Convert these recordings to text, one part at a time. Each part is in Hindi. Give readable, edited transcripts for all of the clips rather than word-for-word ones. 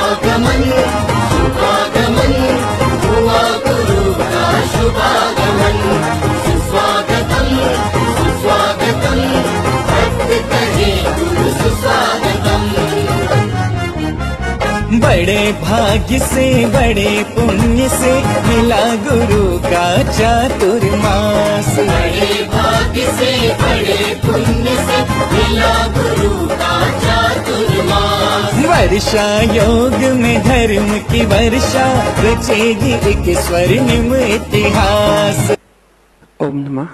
शुभागमन शुभागमन हुआ गुरु का शुभागमन। सुस्वागतम सुस्वागतम भक्त कहे गुरु सुस्वागतम। बड़े भाग्य से बड़े पुण्य से मिला गुरु का चातुर्मास। बड़े भाग्य से बड़े पुण्य से मिला गुरु का चातुर्मास। वर्षा योग में धर्म की वर्षा रचेगी एक स्वर्णिम इतिहास। ओम नमः।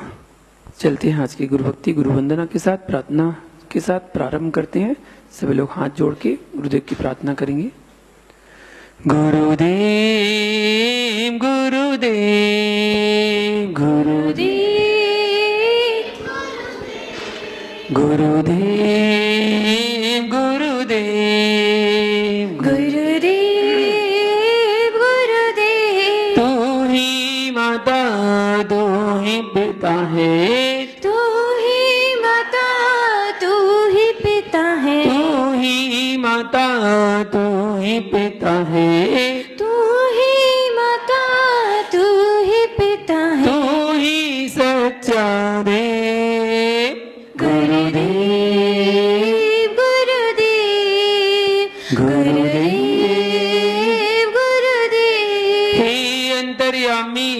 चलते हैं आज की गुरु भक्ति गुरु वंदना के साथ प्रार्थना के साथ प्रारंभ करते हैं। सभी लोग हाथ जोड़ के गुरुदेव की प्रार्थना करेंगे। गुरुदेव गुरुदेव गुरुदेव गुरुदेव गुरुदेव गुरुदेव गुरुदेव। तू ही माता तू ही पिता है, तू ही माता तू ही पिता है, तू ही माता तू ही पिता है, तू ही माता तू ही पिता है, तू ही सच्चा देव। गुरुदेव गुरुदेव गुरुदेव गुरुदेव। हे अंतर्यामी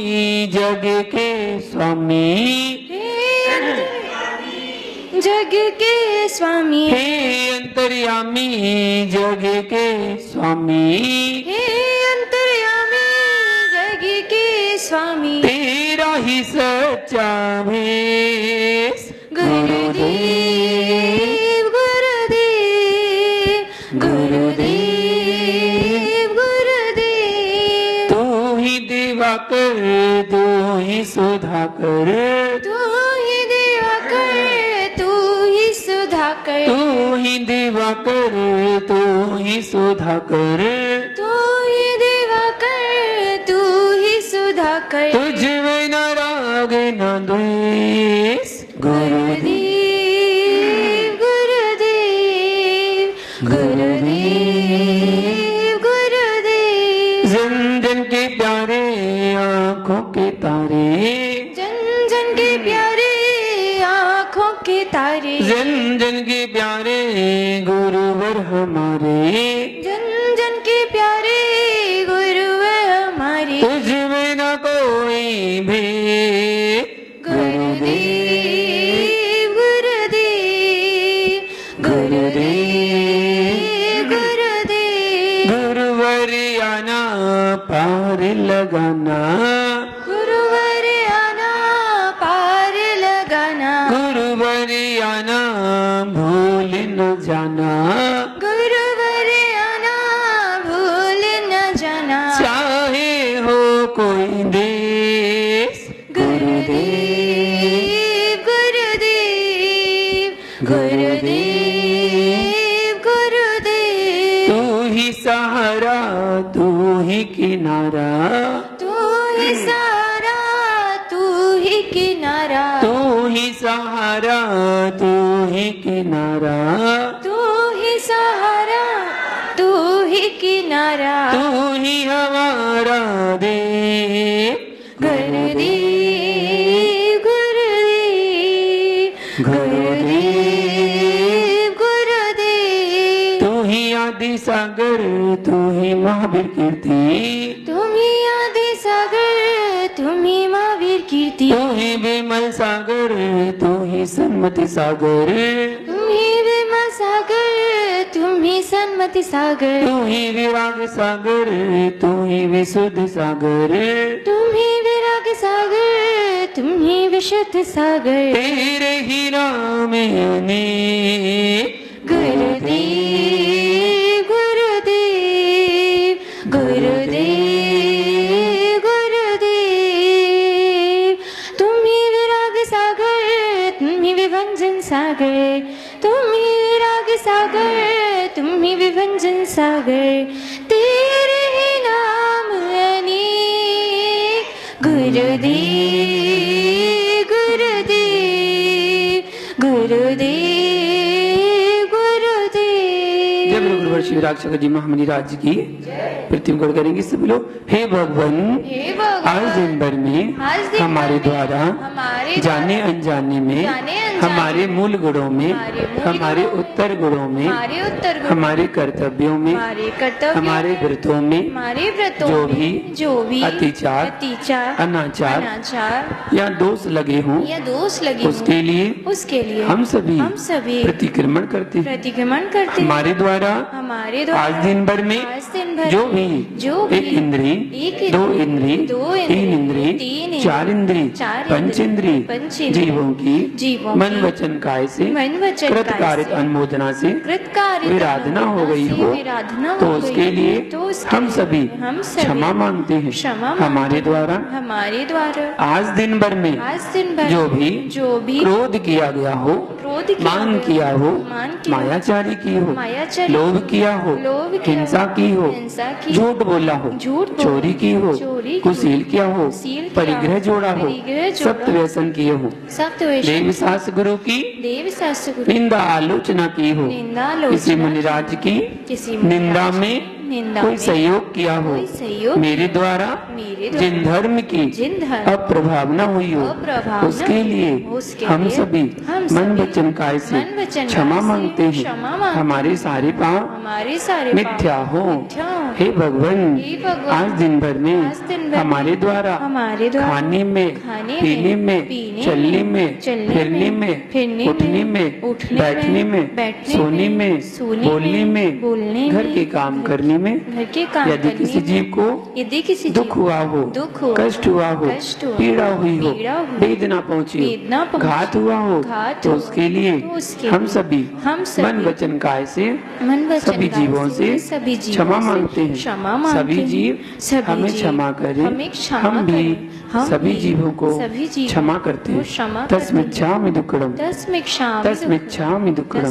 जग के स्वामी, जग के स्वामी, हे अंतर्यामी जग के स्वामी, हे अंतर्यामी जग के स्वामी। तेरा ही सच्चा भेष। गुरुदेव गुरुदेव गुरुदेव गुरुदेव। तू ही दिवाकर तू ही सुधाकर, तू ही दिवाकर तू ही सुधाकर, तू ही दिवाकर तू ही सुधाकर, तू ही दिवाकर तू ही सुधाकर। तुझ में न राग न द्वेष। गुरुदेव गुरुदेव गुरुदेव गुरुदेव। जन जन के प्यारे आँखों के तारे, जन जन के प्यारे आँखों के तारे, जन जन के प्यारे गुरुवर हमारे, जन जन के प्यारे गुरु हमारे। तुझ में न कोई भेद। गुरुदेव गुरुदेव गुरुदेव गुरुदेव। गुरुवरियाना पार लगाना, गुरुवर आना पार लगाना, गुरुवरियाना भूल न जाना, गुरुवर आना भूल न जाना। चाहे हो कोई देश। गुरुदेव गुरुदेव गुरुदेव गुरुदेव। तू ही सहारा तू ही किनारा, तू ही सहारा तू ही किनारा, तू ही सहारा तू ही किनारा, तू ही सहारा तू ही किनारा। तू ही हमारा देव। गुरुदेव गुरुदेव गुरुदेव गुरुदेव। तू ही आदि सागर तू ही महावीर कीर्ति, तुम ही आदि सागर तुम ही महावीर कीर्ति, तू ही विमल सागर तू ही सन्मति सागर, तुम ही विमल सागर तुम ही सन्मति सागर, तू ही विराग सागर तू ही विशुद्ध सागर, तुम ही विराग सागर तुम ही विशुद्ध सागर। तेरे ही नाम अनेक। गुरुदेव गुरुदेव गुरुदेव गुरुदेव। तुम ही विराग सागर तुम ही विभंजन सागर, तुम ही विराग सागर तुम ही विभंजन सागर। तेरे ही नाम अनेक। गुरुदेव गुरुदेव गुरुदेव गुरुदेव। सभी लोग गुरुवर शिवराज शंकर जी महामणि राज्य की प्रतिम गौर करेंगे सभी लोग। हे भगवान, हे भगवान, आज दिन भर में आज दिन भर हमारे में द्वारा हमारे जाने अनजाने में जाने अनजाने हमारे मूल गुणों में हमारे उत्तर गुणों में हमारे उत्तर गुण, हमारे कर्तव्यों में हमारे कर्तव्यों, हमारे व्रतों में हमारे व्रतों जो भी अतिचार, अनाचार अनाचार या दोष लगे हों या दोष लगे उसके लिए हम सभी प्रतिक्रमण करते हैं। प्रतिक्रमण करते हैं। हमारे द्वारा हमारे द्वारा आज दिन भर में जो भी एक इंद्री, दो इंद्री, तीन इंद्री, चार इंद्री, पंच इंद्री जीवों की मन वचन काय से कृतकारित अनुमोदना से विराधना हो गई हो तो उसके लिए हम सभी क्षमा मांगते हैं। हमारे द्वारा आज दिन भर में जो भी क्रोध किया गया हो, मान किया हो, मायाचारी की हो, लोभ किया हो, हिंसा की हो, झूठ बोला हो, चोरी की हो, कुशील किया हो, परिग्रह जोड़ा हो, सप्त व्यसन किए हो, देव शास्त्र गुरु की निंदा आलोचना की हो, किसी मुनिराज की निंदा में कोई सहयोग किया हो, मेरे द्वारा जिन धर्म की अप्रभावना हुई हो उसके लिए हम सभी मन वचन काय से क्षमा मांगते हैं। हमारे सारे पाप मिथ्या हो। हे भगवान, आज दिन भर में हमारे द्वारा खाने में, पीने में, चलने में, फिरने में, उठने में, बैठने में, सोने में, बोलने में, घर के काम करने में यदि किसी जीव को दुख हुआ हो, कष्ट हुआ हो, पीड़ा हुई हो, वेदना पहुंची, घात हुआ हो तो उसके लिए हम सभी मन वचन काय से सभी जीवों से क्षमा मांगते हैं। सभी जीव हमें क्षमा करें, हम भी सभी जीवों को क्षमा करते हैं। तस्मिच्छामि दुक्कडम, तस्मिच्छामि दुक्कडम,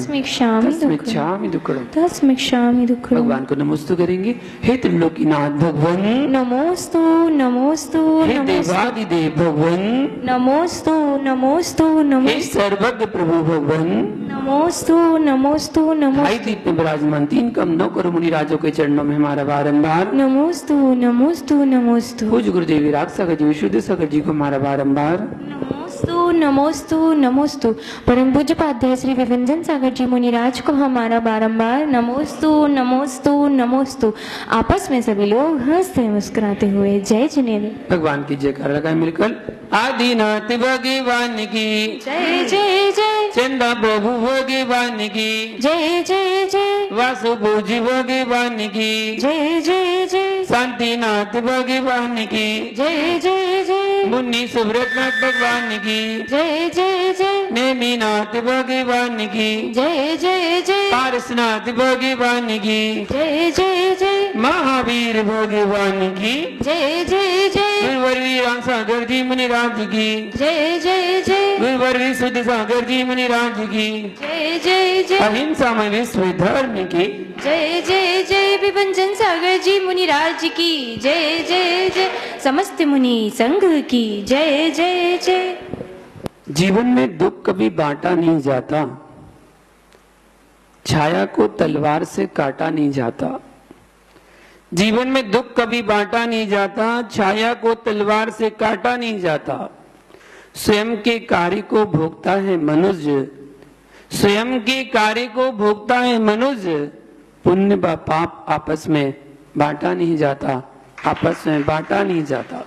तस्मिच्छामि दुक्कडम। भगवान को नमोस्तु करेंगे। हे त्रिलोकीनाथ भगवान नमोस्तु नमोस्तु, हे देवादिदेव भगवान नमोस्तु नमोस्तु, हे सर्वज्ञ प्रभु भगवान नमोस्तु नमोस्तु, हाई दीप में विराजमान तीन कमलों करो मुनि राजों के चरणों में हमारा बारंबार नमोस्तु नमोस्तु नमोस्तु। पूज्य गुरुदेव विराग सागर जी, विशुद्ध सागर जी को हमारा बारंबार नमोस्तु नमोस्तु नमोस्तु। परम पूज्य पाध्याय श्री विभंजन सागर जी मुनिराज को हमारा बारंबार नमोस्तु नमोस्तु नमोस्तु। आपस में सभी लोग हंसते मुस्कुराते हुए जय जिनेन्द्र भगवान की जयकार लगाए मिलकर। आदिनाथ भगवान की जय जय जय, चंदा प्रभु भगवान की जय जय जय, वासु पूजी भगवान की जय जय जय, शांतिनाथ भगवान की जय जय जय, मुन्नी सुब्रतनाथ भगवान की जय जय जय, नेमीनाथ भगवान की जय जय जय, पारसनाथ भगवान की जय जय जय, महावीर भगवान की जय जय जय, गुरुवर वीरान सागर जी मुनिराज की जय जय जय, गुरुवर विशुद्ध सागर जी मुनिराज की जय जय जय, अहिंसा में विश्व धर्म की जय जय जय, विभंजन सागर जी मुनिराज की जय जय जय, समस्त मुनि संघ की जय जय जय। जीवन में दुख कभी बांटा नहीं जाता, छाया को तलवार से काटा नहीं जाता। जीवन में दुख कभी बांटा नहीं जाता, छाया को तलवार से काटा नहीं जाता। स्वयं के कार्य को भोगता है मनुष्य, स्वयं के कार्य को भोगता है मनुष्य। पुण्य व पाप आपस में बांटा नहीं जाता, आपस में बांटा नहीं जाता।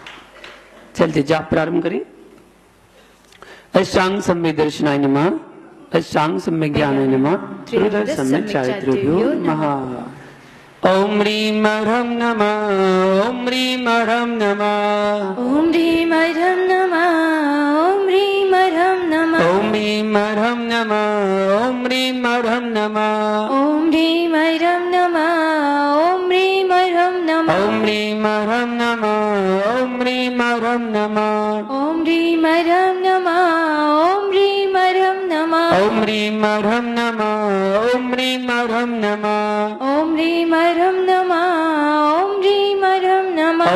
चलते जाप प्रारंभ करें। अष्टांग सम्यक दर्शनाय नमः, अष्टांग सम्यक ज्ञानाय नमः, त्रिदर्श सम्यक चारित्र्यो नमः। ओम ह्रीं ह्रं नमः, ओम ह्रीं ह्रं नमः, ओम ह्रीं ह्रं नमः, ओम ह्रीं ह्रं नमः, ओम ह्रीं ह्रं नमः, ओम ह्रीं ह्रं नमः, ओम ह्रीं ह्रं नमः, ओम ह्रीं ह्रं नमः, ओम ह्रीं ह्रं नमः, ओम ह्रीं ह्रं नमः, ओम ह्रीं ह्रं नमः, ओम ह्रीं ह्रं नमः, ओम ह्रीं ह्रं नमः, ओम ह्रीं ह्रं नमः, ओम ह्रीं ह्रं नमः, ओम ह्रीं ह्रं नमः,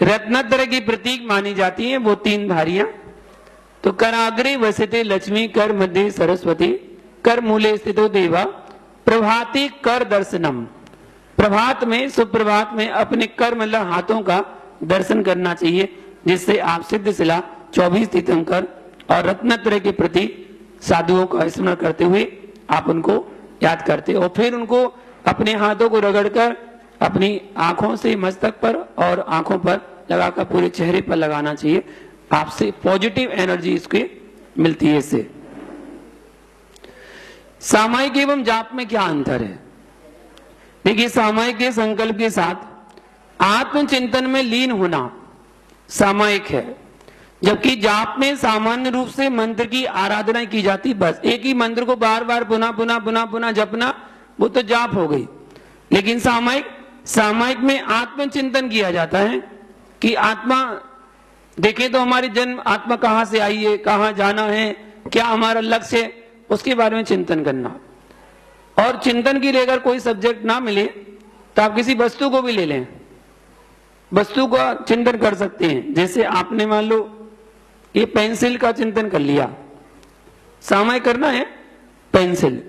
रत्नत्रय की प्रतीक मानी जाती है वो 3 धारियां। तो कराग्रे वसते लक्ष्मी, कर मध्य सरस्वती, कर मूले स्थितो देवा, प्रभाते कर दर्शनम। प्रभात में, सुप्रभात में अपने कर मतलब हाथों का दर्शन करना चाहिए, जिससे आप सिद्ध शिला 24 तीर्थंकर और रत्नत्रय के प्रति साधुओं का स्मरण करते हुए आप उनको याद करते और फिर उनको अपने हाथों को रगड़कर अपनी आंखों से मस्तक पर और आंखों पर लगाकर पूरे चेहरे पर लगाना चाहिए। आपसे पॉजिटिव एनर्जी इसके मिलती है। इससे सामायिक एवं जाप में क्या अंतर है? देखिए, सामायिक के संकल्प के साथ आत्मचिंतन में लीन होना सामायिक है, जबकि जाप में सामान्य रूप से मंत्र की आराधना की जाती। बस एक ही मंत्र को बार बार पुनः पुनः पुनः पुनः जपना, वो तो जाप हो गई। लेकिन सामायिक में आत्मचिंतन किया जाता है कि आत्मा देखें तो हमारी जन्म आत्मा कहां से आई है, कहां जाना है, क्या हमारा लक्ष्य है, उसके बारे में चिंतन करना। और चिंतन के लिए अगर कोई सब्जेक्ट ना मिले तो आप किसी वस्तु को भी ले लें, वस्तु का चिंतन कर सकते हैं। जैसे आपने मान लो ये पेंसिल का चिंतन कर लिया, सामायिक करना है पेंसिल।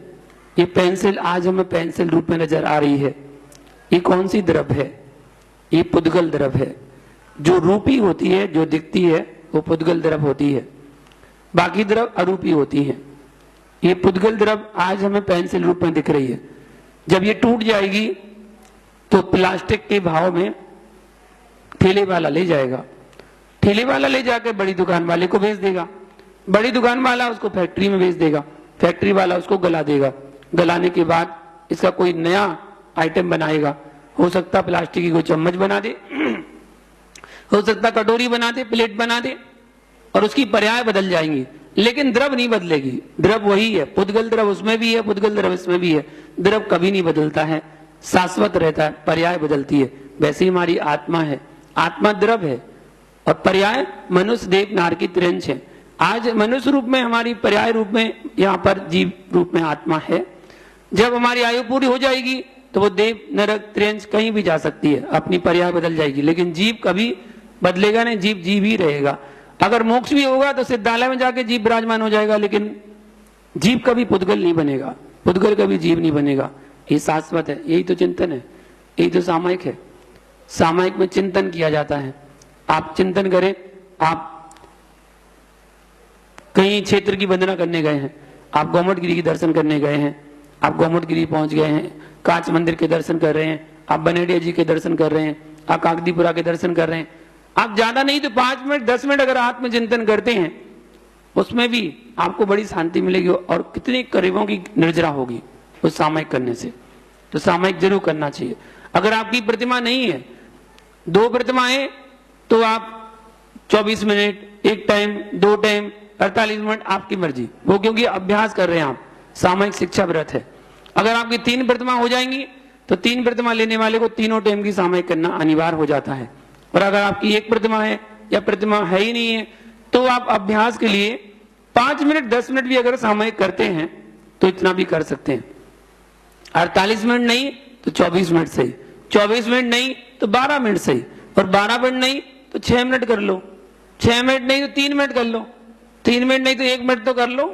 ये पेंसिल आज हमें पेंसिल रूप में नजर आ रही है। ये कौन सी द्रव है? ये पुद्गल द्रव है। जो रूपी होती है, जो दिखती है, वो पुद्गल द्रव होती है, बाकी द्रव अरूपी होती है। ये पुद्गल द्रव आज हमें पेंसिल रूप में दिख रही है। जब ये टूट जाएगी तो प्लास्टिक के भाव में ठेले वाला ले जाएगा, ठेले वाला ले जाकर बड़ी दुकान वाले को बेच देगा, बड़ी दुकान वाला उसको फैक्ट्री में बेच देगा, फैक्ट्री वाला उसको गला देगा, गलाने के बाद इसका कोई नया आइटम बनाएगा। हो सकता प्लास्टिक की कोई चम्मच बना दे, हो सकता कटोरी बना दे, प्लेट बना दे, और उसकी पर्याय बदल जाएंगी, लेकिन द्रव नहीं बदलेगी। द्रव वही है, पुद्गल द्रव उसमें भी है, पुद्गल द्रव इसमें भी है। द्रव कभी नहीं बदलता है, शाश्वत रहता है, पर्याय बदलती है। वैसे ही हमारी आत्मा है, आत्मा द्रव है और पर्याय मनुष्य देव नार की त्रिंश है। आज मनुष्य रूप में हमारी पर्याय रूप में यहाँ पर जीव रूप में आत्मा है। जब हमारी आयु पूरी हो जाएगी तो वो देव नरक त्रिंश कहीं भी जा सकती है, अपनी पर्याय बदल जाएगी, लेकिन जीव कभी बदलेगा नहीं, जीव जीव ही रहेगा। अगर मोक्ष भी होगा तो सिद्धालय में जाके जीव विराजमान हो जाएगा, लेकिन जीव कभी पुद्गल नहीं बनेगा, पुद्गल कभी जीव नहीं बनेगा। ये शाश्वत है। यही तो चिंतन है, यही तो सामायिक है। सामायिक में चिंतन किया जाता है। आप चिंतन करें, आप कहीं क्षेत्र की वंदना करने गए हैं, आप गोमटगिरी के दर्शन करने गए हैं, आप गोमटगिरी पहुंच गए हैं, कांच मंदिर के दर्शन कर रहे हैं, आप बनेडिया जी के दर्शन कर रहे हैं, आप काकदीपुरा के दर्शन कर रहे हैं। आप ज्यादा नहीं तो 5 मिनट 10 मिनट अगर आत्मचिंतन करते हैं, उसमें भी आपको बड़ी शांति मिलेगी और कितने करीबों की निर्जरा होगी उस सामायिक करने से। तो सामायिक जरूर करना चाहिए। अगर आपकी प्रतिमा नहीं है, 2 प्रतिमाएं, तो आप 24 मिनट, 1 टाइम, 2 टाइम, 48 मिनट, आपकी मर्जी। वो क्योंकि अभ्यास कर रहे हैं आप, सामायिक शिक्षा व्रत है। अगर आपकी 3 प्रतिमा हो जाएंगी तो 3 प्रतिमा लेने वाले को तीनों टाइम की सामायिक करना अनिवार्य हो जाता है। और अगर आपकी 1 प्रतिमा है या प्रतिमा है ही नहीं है, तो आप अभ्यास के लिए 5 मिनट 10 मिनट भी अगर सामायिक करते हैं तो इतना भी कर सकते हैं। 48 मिनट नहीं तो 24 मिनट सही, 24 मिनट नहीं तो 12 मिनट सही, और 12 मिनट नहीं तो 6 मिनट कर लो, 6 मिनट नहीं तो 3 मिनट कर लो, 3 मिनट नहीं तो 1 मिनट तो कर लो,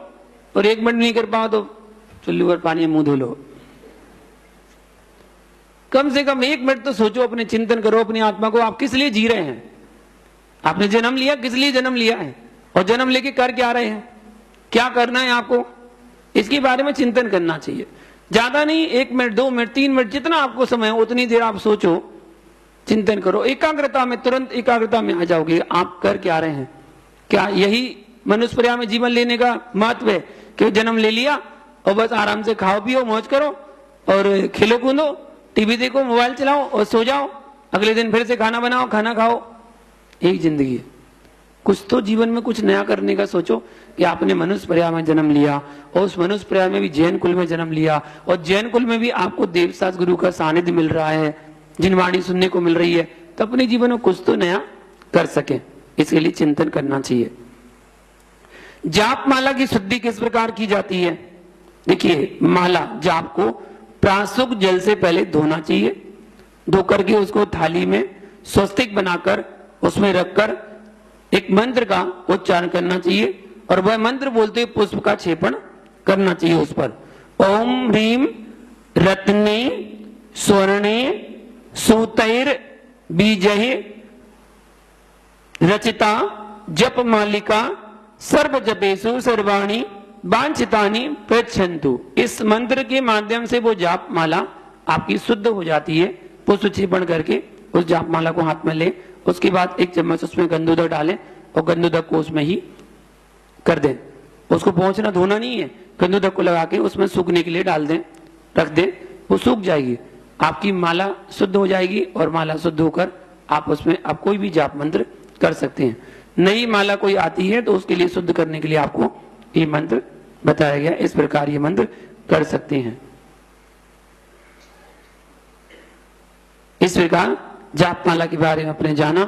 और 1 मिनट नहीं कर पाओ तो चुल्लू पर पानी मुंह धो लो। कम से कम 1 मिनट तो सोचो, अपने चिंतन करो अपनी आत्मा को, आप किस लिए जी रहे हैं। आपने जन्म लिया, किस लिए जन्म लिया है, और जन्म लेके कर क्या रहे हैं, क्या करना है आपको, इसके बारे में चिंतन करना चाहिए। ज्यादा नहीं, 1 मिनट 2 मिनट 3 मिनट जितना आपको समय हो उतनी देर आप सोचो, चिंतन करो। एकाग्रता में, तुरंत एकाग्रता में आ जाओगे आप कर क्या रहे हैं। क्या यही मनुष्य पर्याय में जीवन लेने का महत्व है कि जन्म ले लिया और बस आराम से खाओ पियो मौज करो और खेलो कूदो, टीवी देखो, मोबाइल चलाओ और सो जाओ, अगले दिन फिर से खाना बनाओ, खाना खाओ। एक जिंदगी है, कुछ तो जीवन में कुछ नया करने का सोचो। कि आपने मनुष्य पर्याय में जन्म लिया और उस मनुष्य पर्याय में भी जैन कुल में जन्म लिया, और जैन कुल में भी आपको देवशास्त्र गुरु का सानिध्य मिल रहा है, जिनवाणी सुनने को मिल रही है, तो अपने जीवन में कुछ तो नया कर सके, इसके लिए चिंतन करना चाहिए। जाप माला की शुद्धि किस प्रकार की जाती है? देखिए, माला जाप को प्रासुक जल से पहले धोना चाहिए, धो करके उसको थाली में स्वस्तिक बनाकर उसमें रखकर एक मंत्र का उच्चारण करना चाहिए और वह मंत्र बोलते हुए पुष्प का क्षेपण करना चाहिए उस पर। ओम ह्रीम रत्ने स्वर्णे सूतैर बीजहे रचिता जप मालिका सर्व जपेसु सर्वाणी वांछितानि पृच्छन्तु। इस मंत्र के माध्यम से वो जाप माला आपकी शुद्ध हो जाती है। पुष्प क्षेपण करके उस जाप माला को हाथ में ले, उसके बाद 1 चम्मच उसमें गंधोदक डालें और गंधोदक को उसमें ही कर दें। उसको पहुंचना धोना नहीं है, गंधोदक को लगा के उसमें सूखने के लिए डाल दें, रख दें, वो सूख जाएगी, आपकी माला शुद्ध हो जाएगी और माला शुद्ध होकर आप उसमें आप कोई भी जाप मंत्र कर सकते हैं। नई माला कोई आती है तो उसके लिए शुद्ध करने के लिए आपको ये मंत्र बताया गया, इस प्रकार ये मंत्र कर सकते हैं। इस प्रकार जाप माला के बारे में आपने जाना।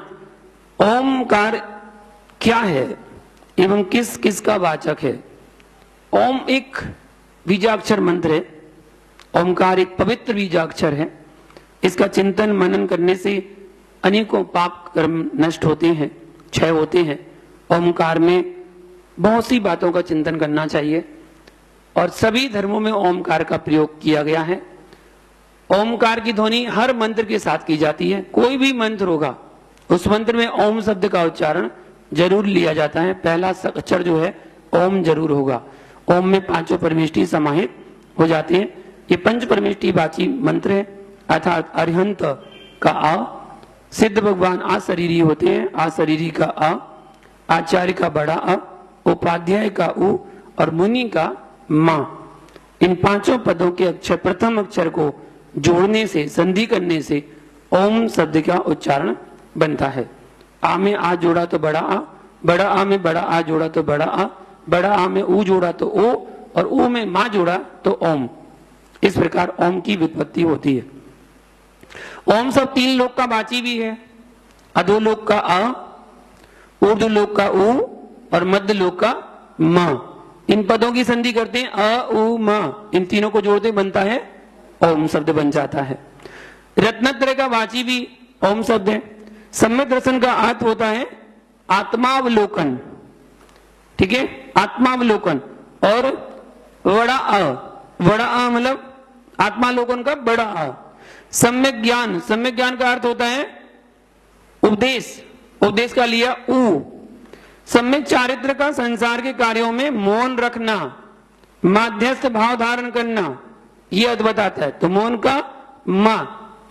ओमकार क्या है एवं किस किस का वाचक है। ओम एक बीजाक्षर मंत्र है। ओमकार एक पवित्र बीजाक्षर है। इसका चिंतन मनन करने से अनेकों पाप कर्म नष्ट होते हैं, क्षय होते हैं। ओमकार में बहुत सी बातों का चिंतन करना चाहिए और सभी धर्मों में ओमकार का प्रयोग किया गया है। ओमकार की ध्वनि हर मंत्र के साथ की जाती है। कोई भी मंत्र होगा उस मंत्र में ओम शब्द का उच्चारण जरूर लिया जाता है। पहला अक्षर जो है ओम जरूर होगा। ओम में 5 परमेष्ठी समाहित हो जाते हैं। ये 5 परमेष्ठी वाची मंत्र है, अर्थात अरिहंत का आ, सिद्ध भगवान आ शरीरी होते हैं, आ शरीरी का आ, आचार्य का बड़ा आ, उपाध्याय का उ और मुनि का मां। इन 5 पदों के अक्षर प्रथम अक्षर को जोड़ने से, संधि करने से ओम शब्द का उच्चारण बनता है। आ में आ जोड़ा तो बड़ा आ में बड़ा आ जोड़ा तो बड़ा आ में ऊ जोड़ा तो ओ और ऊ में मां जोड़ा तो ओम। इस प्रकार ओम की व्युत्पत्ति होती है। ओम सब 3 लोक का वाची भी है। अधोलोक का आ, ऊर्ध्वलोक का ऊ और मध्य लोक का मां। इन पदों की संधि करते हैं अ उ मां, इन तीनों को जोड़ते बनता है ओम शब्द बन जाता है। रत्नत्रय का वाची भी ओम शब्द है। सम्यक दर्शन का अर्थ होता है आत्मावलोकन, ठीक है, आत्मावलोकन। और बड़ा आ मतलब आत्मालोकन का बड़ा आ। सम्यक ज्ञान का अर्थ होता है उपदेश का लिया ऊ। सम्यक चारित्र का संसार के कार्यों में मौन रखना, माध्यस्थ भाव धारण करना, ये अर्थ बताता है। तो मौन का मा,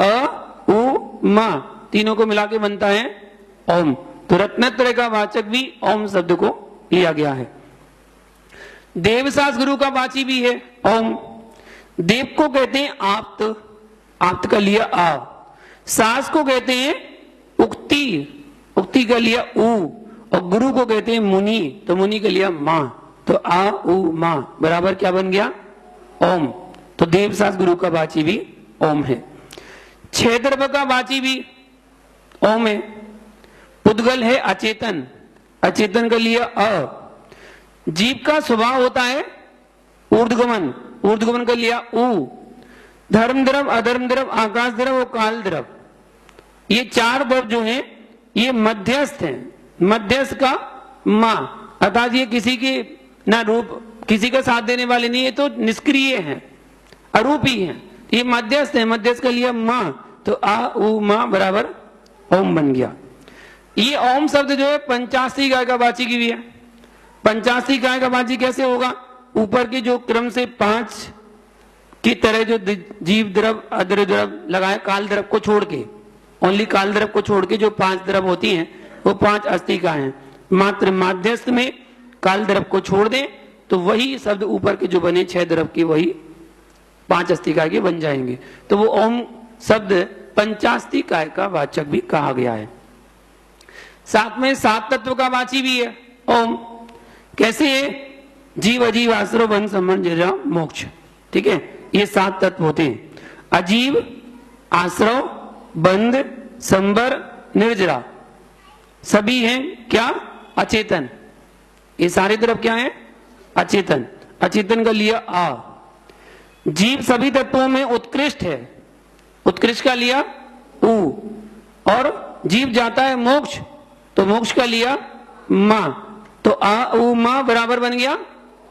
अ उ मा, तीनों को मिला के बनता है ओम। तो रत्नत्रय का वाचक भी ओम शब्द को लिया गया है। देवसास गुरु का वाची भी है ओम। देव को कहते हैं आप्त का लिया आ। सास को कहते हैं उक्ति का लिया ऊ और गुरु को कहते हैं मुनि, तो मुनि का लिया मां। तो आ उ मां बराबर क्या बन गया ओम। तो देवसास गुरु का वाची भी ओम है। क्षेत्रप का वाची भी ओम है। पुद्गल है अचेतन का लिया अ। जीव का स्वभाव होता है ऊर्ध्वगमन का लिया ऊ। धर्म द्रव, अधर्म द्रव, आकाश द्रव और काल द्रव, ये 4 द्रव जो हैं ये मध्यस्थ हैं। मध्यस्थ का मां, अर्थात ये किसी की ना रूप, किसी का साथ देने वाले नहीं है, तो निष्क्रिय हैं, अरूपी हैं। ये मध्यस्थ है, मध्यस्थ का लिया मां, तो आ उ मां बराबर ओम बन गया। ये ओम शब्द जो है पंचास्त्री गाय का वाची की भी है। पंचास्त्री गाय का वाची कैसे होगा? ऊपर के जो क्रम से 5 की तरह जो जीव द्रव, अद्र द्रव लगाए, काल द्रव को छोड़ के, ओनली काल द्रव को छोड़ के जो 5 द्रव होती हैं वो 5 अस्तिकाएं हैं। मात्र माध्यस्थ में काल द्रव को छोड़ दें तो वही शब्द ऊपर के जो बने 6 द्रव के वही 5 अस्तिकाय के बन जाएंगे। तो वो ओम शब्द पंचास्तिकाय का वाचक भी कहा गया है। साथ में 7 तत्व का वाची भी है ओम। कैसे है? जीव, अजीव, आश्रव, बंध, संबंध, जरा, मोक्ष। ठीक है, ये 7 तत्व होते हैं। अजीव, आश्रव, बंध, संबर, निर्जरा, सभी हैं क्या? अचेतन। ये सारे तरफ क्या है? अचेतन। अचेतन का लिया आ। जीव सभी तत्वों में उत्कृष्ट है, उत्कृष्ट का लिया ऊ। और जीव जाता है मोक्ष, तो मोक्ष का लिया मां, तो आ उ मां बराबर बन गया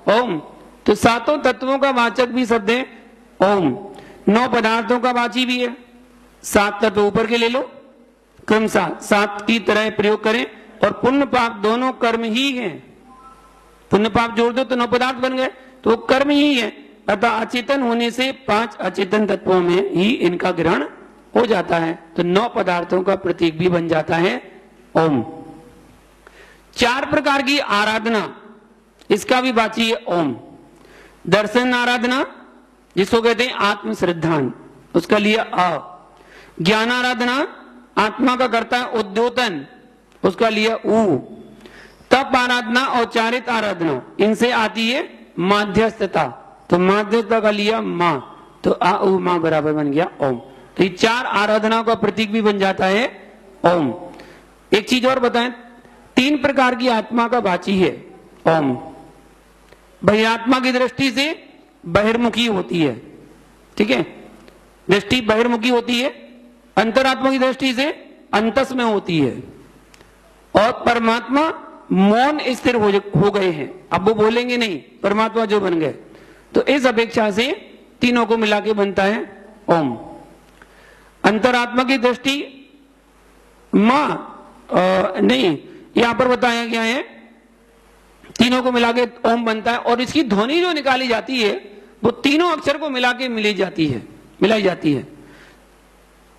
ओम। तो सातों तत्वों का वाचक भी शब्द है ओम। 9 पदार्थों का वाची भी है। 7 तत्व ऊपर के ले लो, क्रम 7 की तरह प्रयोग करें। और पुण्य पाप दोनों कर्म ही हैं। पुण्य पाप जोड़ दो तो 9 पदार्थ बन गए, तो वो कर्म ही है। अतः अचेतन होने से 5 अचेतन तत्वों में ही इनका ग्रहण हो जाता है। तो 9 पदार्थों का प्रतीक भी बन जाता है ओम। 4 प्रकार की आराधना, इसका भी वाची है ओम। दर्शन आराधना, जिसको कहते हैं आत्म श्रद्धान, उसका लिया आ। ज्ञान आराधना, आत्मा का करता है उद्योतन, उसका लिया ऊ। तप आराधना, औपचारिक आराधना, इनसे आती है माध्यस्थता, तो माध्यस्थता का लिया मां, तो आ उ मां बराबर बन गया ओम। तो ये 4 आराधना का प्रतीक भी बन जाता है ओम। एक चीज और बताएं, 3 प्रकार की आत्मा का वाची है ओम। बहिरात्मा की दृष्टि से बहिर्मुखी होती है, ठीक है, दृष्टि बहिर्मुखी होती है। अंतरात्मा की दृष्टि से अंतस में होती है। और परमात्मा मौन स्थिर हो गए हैं, अब वो बोलेंगे नहीं, परमात्मा जो बन गए। तो इस अपेक्षा से तीनों को मिला के बनता है ओम। अंतरात्मा की दृष्टि मां नहीं, यहां पर बताया गया है तीनों को मिला के ओम बनता है। और इसकी ध्वनि जो निकाली जाती है वो तीनों अक्षर को मिला के मिलाई जाती है।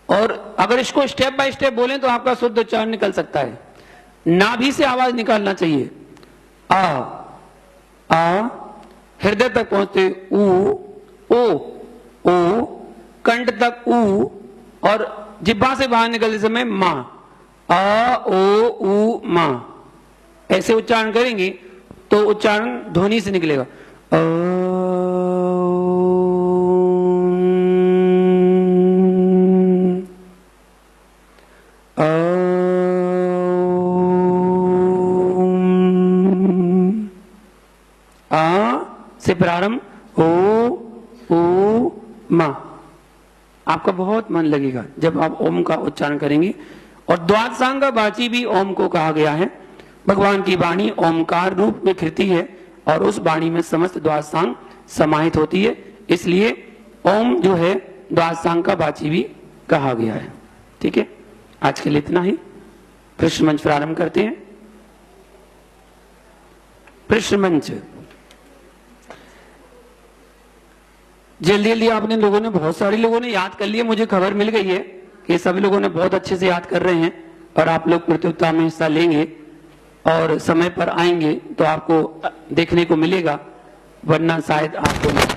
और अगर इसको स्टेप बाय स्टेप बोलें तो आपका शुद्ध उच्चारण निकल सकता है। नाभि से आवाज निकालना चाहिए, आ आ, हृदय तक पहुंचते ओ, कंठ तक ऊ, और जिह्वा से बाहर निकलते समय मां, आ ओ ऊ मां। ऐसे उच्चारण करेंगे तो उच्चारण ध्वनि से निकलेगा। से प्रारंभ ओ मां। आपका बहुत मन लगेगा जब आप ओम का उच्चारण करेंगे। और द्वादशांग का वाची भी ओम को कहा गया है। भगवान की वाणी ओमकार रूप में कृति है और उस वाणी में समस्त द्वादशांग समाहित होती है, इसलिए ओम जो है द्वादशांग का वाची भी कहा गया है। ठीक है, आज के लिए इतना ही। पृष्ठ मंच प्रारंभ करते हैं। पृष्ठ मंच जल्दी जल्दी आपने लोगों ने, बहुत सारे लोगों ने याद कर लिया, मुझे खबर मिल गई है कि सभी लोगों ने बहुत अच्छे से याद कर रहे हैं। और आप लोग प्रतियोगिता में हिस्सा लेंगे और समय पर आएंगे तो आपको देखने को मिलेगा, वरना शायद आपको बताइए।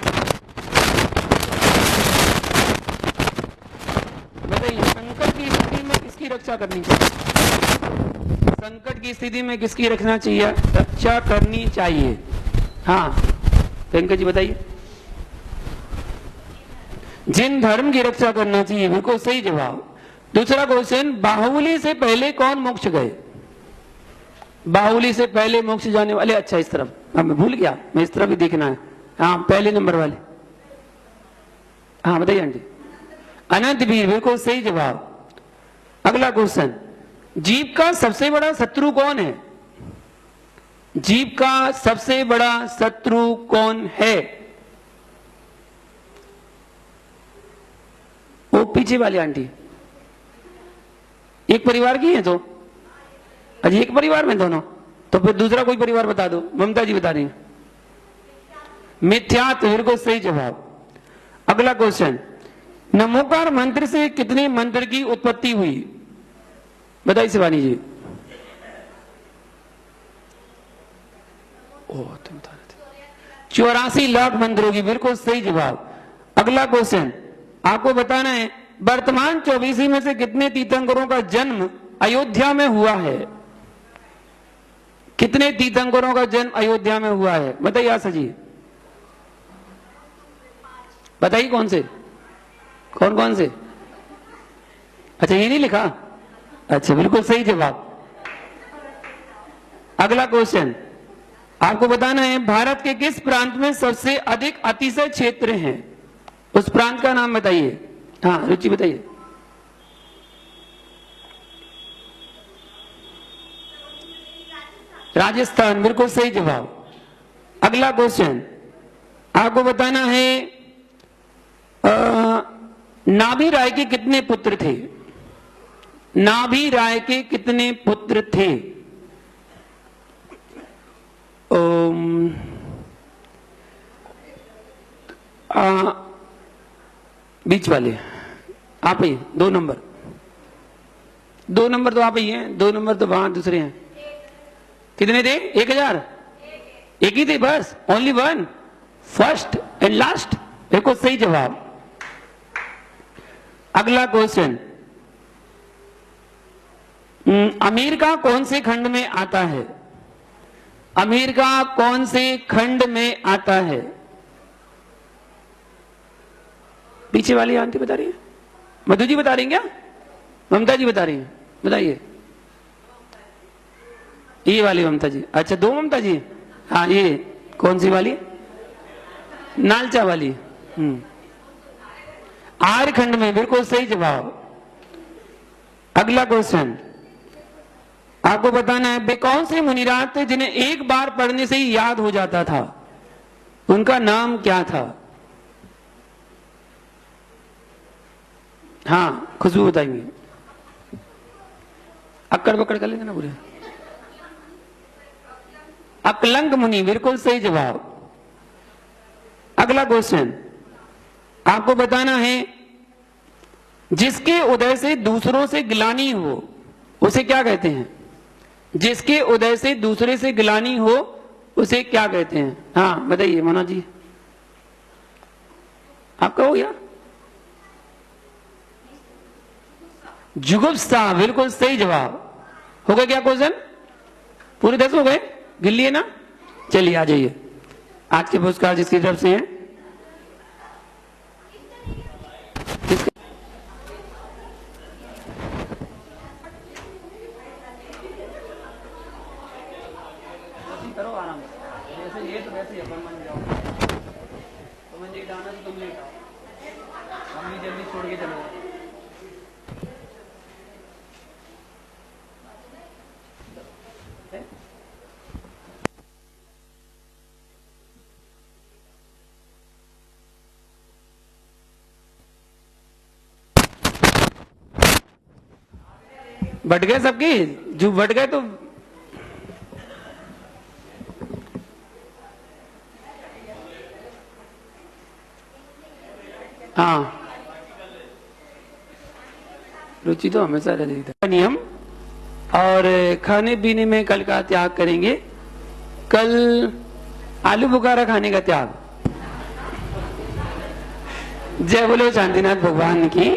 संकट की स्थिति में किसकी रक्षा करनी चाहिए? संकट की स्थिति में किसकी रखना चाहिए? रक्षा करनी चाहिए। हाँ प्रियंका जी बताइए। जिन धर्म की रक्षा करना चाहिए, बिल्कुल सही जवाब। दूसरा क्वेश्चन, बाहुली से पहले कौन मोक्ष गए? बाहुली से पहले मोक्ष जाने वाले, अच्छा इस तरफ, मैं भूल गया, मैं इस तरफ भी देखना है। हाँ पहले नंबर वाले, हाँ बताइए आंटी। अनंत वीर, बिल्कुल सही जवाब। अगला क्वेश्चन, जीव का सबसे बड़ा शत्रु कौन है? जीव का सबसे बड़ा शत्रु कौन है? वो पीछे वाली आंटी, एक परिवार की है तो, अजी एक परिवार में दोनों, तो फिर दूसरा कोई परिवार बता दो। ममता जी बता रही हैं मिथ्यात्व, बिल्कुल सही जवाब। अगला क्वेश्चन, नमोकार मंत्र से कितने मंत्र की उत्पत्ति हुई? बताइए शिवानी जी। तुम बता रहे थे 84 लाख मंत्रों की, बिल्कुल सही जवाब। अगला क्वेश्चन आपको बताना है, वर्तमान 24 में से कितने तीर्थंकरों का जन्म अयोध्या में हुआ है? कितने तीर्थंकरों का जन्म अयोध्या में हुआ है? बताइए आशा जी, बताइए कौन से, कौन कौन से? अच्छा ये नहीं लिखा, अच्छा बिल्कुल सही जवाब। अगला क्वेश्चन आपको बताना है, भारत के किस प्रांत में सबसे अधिक अतिशय क्षेत्र हैं? उस प्रांत का नाम बताइए। हाँ रुचि बताइए। राजस्थान, बिल्कुल सही जवाब। अगला क्वेश्चन आपको बताना है, नाभि राय के कितने पुत्र थे? नाभि राय के कितने पुत्र थे? बीच वाले आप ही, 2 नंबर, 2 नंबर तो आप ही हैं, 2 नंबर तो वहां दूसरे हैं। कितने थे? 1000? एक ही थे बस, only one, first and last, बिल्कुल सही जवाब। अगला क्वेश्चन, अमेरिका कौन से खंड में आता है? अमेरिका कौन से खंड में आता है? पीछे वाली आंटी बता रही है, मधु जी बता रही हैं क्या? ममता जी बता रही हैं, बताइए। ये वाली ममता जी, अच्छा 2 ममता जी, हाँ ये कौन सी वाली? नालचा वाली। आर्य खंड में, बिल्कुल सही जवाब। अगला क्वेश्चन आपको बताना है, वे कौन से मुनिराज थे जिन्हें एक बार पढ़ने से ही याद हो जाता था? उनका नाम क्या था? हाँ खुशबू बताएंगे। अक्कड़ बक्कड़ कर लेंगे ना पूरे। अकलंग मुनि, बिल्कुल सही जवाब। अगला क्वेश्चन आपको बताना है, जिसके उदय से दूसरों से गिलानी हो उसे क्या कहते हैं? जिसके उदय से दूसरे से गिलानी हो उसे क्या कहते हैं? हाँ बताइए मनोज जी, आपका हो गया? जुगुप्सा, बिल्कुल सही जवाब। हो गया क्या क्वेश्चन? पूरे 10 हो गए, गिन लिए ना? चलिए आ जाइए, आज के पुरस्कार जिसकी तरफ से हैं। करो आराम से, जैसे ये तो वैसे ही अपन मान जाओ, तुम्हें लेट आना तो तुम लेट आओ, हम भी जल्दी छोड़ के चले जाओ। बट गए सबकी, जो बट गए तो हाँ, रुचि तो हमेशा रहती है। नियम और खाने पीने में कल का त्याग करेंगे। कल आलू बुखारा खाने का त्याग। जय बोलो शांतिनाथ भगवान की।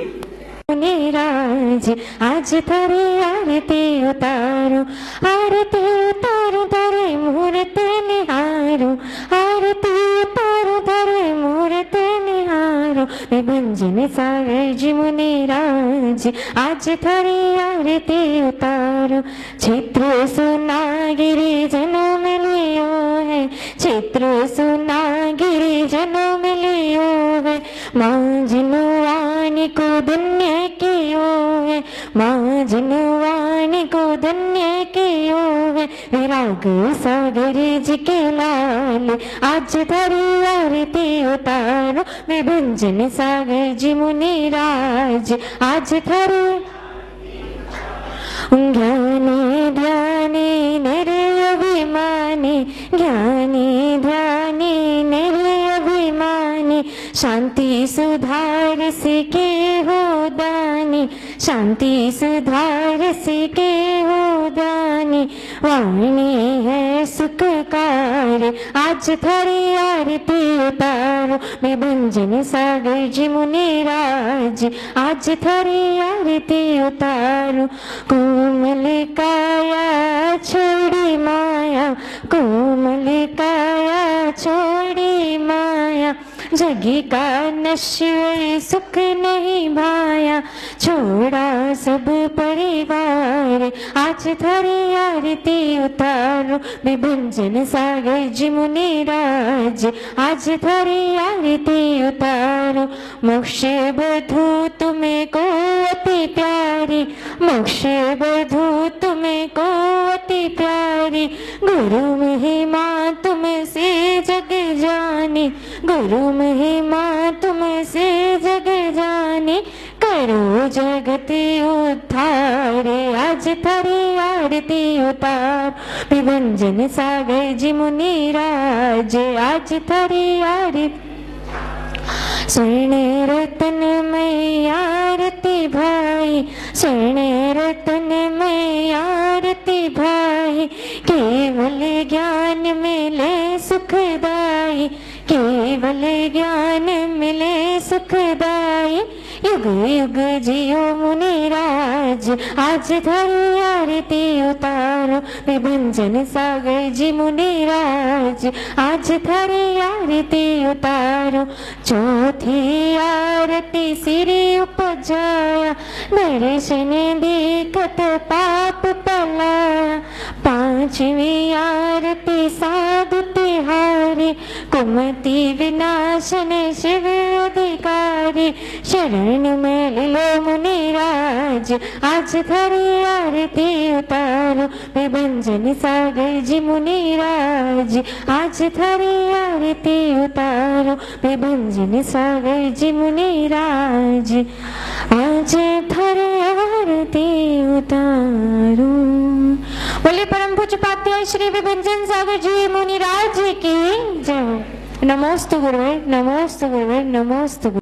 मुनिराज आज थारी आरती उतारो, आरती उतारो धरे मूर्त निहारो, आरती उतारो धरे मूर्त निहारो। विभंजन सागर जी मुनिराज आज थारी आरती उतारो। क्षेत्र सुना गिरिजनों में लियो है, क्षेत्र सुना गिरिजनों में लियो है। माँ जिनुवानी को धन्य कियो है, माँ जिनुवानी को धन्य कियो है। विराग सागर जी के लाल आज धरी आरती उतारो। विभंजन सागर जी मुनिराज आज धरी। ज्ञानी ध्यानी निरय अभिमानी, ज्ञानी ध्यानी निरय अभिमानी। शांति सुधार सिके हो दानी, शांति सुधार सिके हो दानी। वाणी है सुखकार आज थारी आरती उतारो। विभंजन सागर जी मुनिराज आज थारी आरती उतारो। कोमल काया छोड़ी माया, कोमल काया छोड़ी माया। जगी का नश्वर सुख नहीं भाया, छोड़ा सब परिवार आज थारी आरती उतारो। विभंजन सागर जी मुनिराज आज थारी आरती उतारो। मोक्ष बधू तुम्हें को अति प्यारी, मोक्ष बधू तुम्हें को अति प्यारी, गुरु महिमा तुमसे जग जाने, गुरु महिमा तुमसे जग जाने, करो जगत उद्धार, आज थारी आरती उतार, विभंजन सागर जी मुनि राज, आज थारी आरती, स्वर्ण रतन में आरती भाई, स्वर्ण रतन में आरती भाई, केवल ज्ञान मिले सुखदाई, केवल ज्ञान मिले सुखदाई, युग युग जियो मुनि राज, आज धरी आरती उतारो, विभंजन सागर जी मुनि राज, आज धरी आरती उतारो, चौथी आरती सिरी उपजाया, दर्शन देखत पाप पलाया, पांचवी आरती साधु तिहारी, कुमति विनाशन शिव अधिकारी, शरण में लो मुनि राज, आज धरी आरती उतारो, विभंजन सागर जी मुनि राज, आज धरी आरती उतारो, विभंजन सागर जी मुनि राज, आज धरी आरती उतारो। बोले परम पूज्य श्री विभंजन सागर जी मुनि राज की जय। नमोस्तु गुरुवे, नमोस्तु गुरुवे, नमोस्तु गुरुवे।